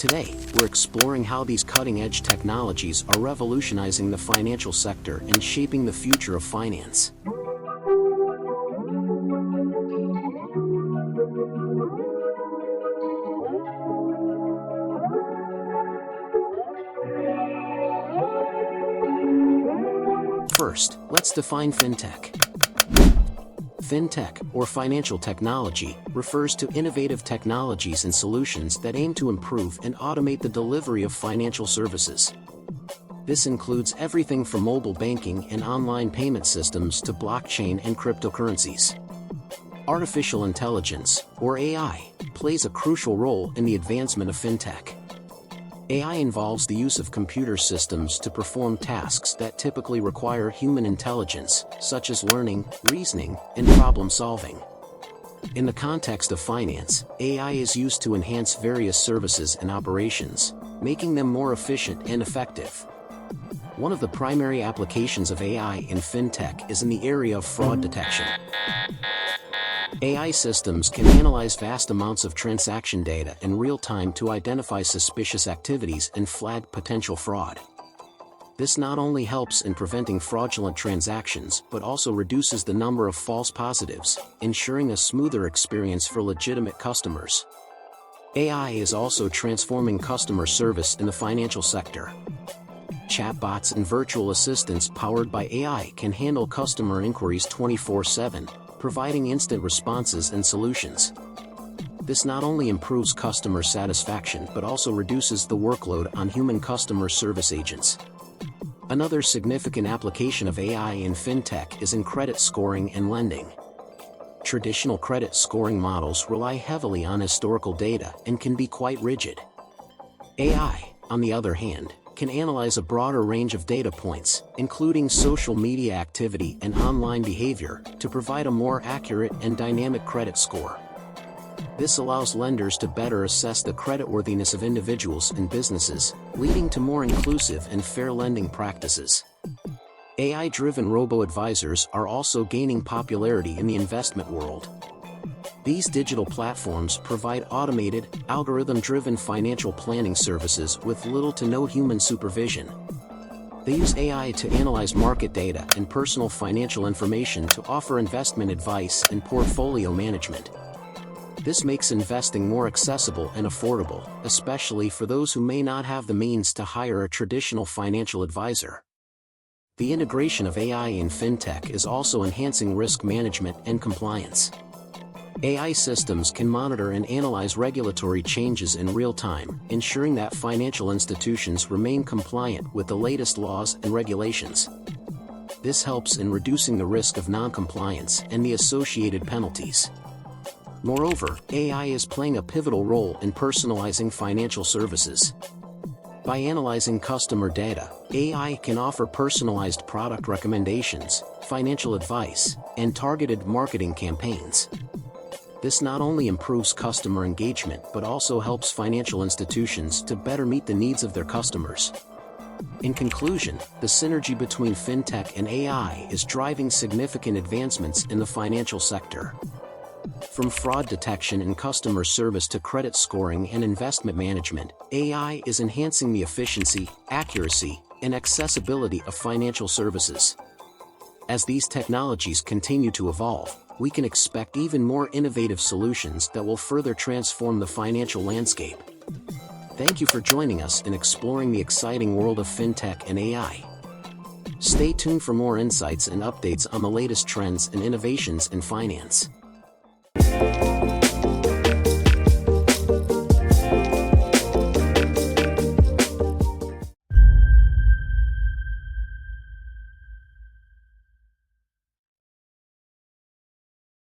Today, we're exploring how these cutting-edge technologies are revolutionizing the financial sector and shaping the future of finance. First, let's define fintech. Fintech, or financial technology, refers to innovative technologies and solutions that aim to improve and automate the delivery of financial services. This includes everything from mobile banking and online payment systems to blockchain and cryptocurrencies. Artificial intelligence, or AI, plays a crucial role in the advancement of fintech. AI involves the use of computer systems to perform tasks that typically require human intelligence, such as learning, reasoning, and problem-solving. In the context of finance, AI is used to enhance various services and operations, making them more efficient and effective. One of the primary applications of AI in fintech is in the area of fraud detection. AI systems can analyze vast amounts of transaction data in real time to identify suspicious activities and flag potential fraud. This not only helps in preventing fraudulent transactions but also reduces the number of false positives, ensuring a smoother experience for legitimate customers. AI is also transforming customer service in the financial sector. Chatbots and virtual assistants powered by AI can handle customer inquiries 24/7, providing instant responses and solutions. This not only improves customer satisfaction but also reduces the workload on human customer service agents. Another significant application of AI in fintech is in credit scoring and lending. Traditional credit scoring models rely heavily on historical data and can be quite rigid. AI, on the other hand, can analyze a broader range of data points, including social media activity and online behavior, to provide a more accurate and dynamic credit score. This allows lenders to better assess the creditworthiness of individuals and businesses, leading to more inclusive and fair lending practices. AI-driven robo-advisors are also gaining popularity in the investment world. These digital platforms provide automated, algorithm-driven financial planning services with little to no human supervision. They use AI to analyze market data and personal financial information to offer investment advice and portfolio management. This makes investing more accessible and affordable, especially for those who may not have the means to hire a traditional financial advisor. The integration of AI in fintech is also enhancing risk management and compliance. AI systems can monitor and analyze regulatory changes in real time, ensuring that financial institutions remain compliant with the latest laws and regulations. This helps in reducing the risk of non-compliance and the associated penalties. Moreover, AI is playing a pivotal role in personalizing financial services. By analyzing customer data, AI can offer personalized product recommendations, financial advice, and targeted marketing campaigns. This not only improves customer engagement but also helps financial institutions to better meet the needs of their customers. In conclusion, the synergy between fintech and AI is driving significant advancements in the financial sector. From fraud detection and customer service to credit scoring and investment management, AI is enhancing the efficiency, accuracy, and accessibility of financial services. As these technologies continue to evolve, we can expect even more innovative solutions that will further transform the financial landscape. Thank you for joining us in exploring the exciting world of fintech and AI. Stay tuned for more insights and updates on the latest trends and innovations in finance.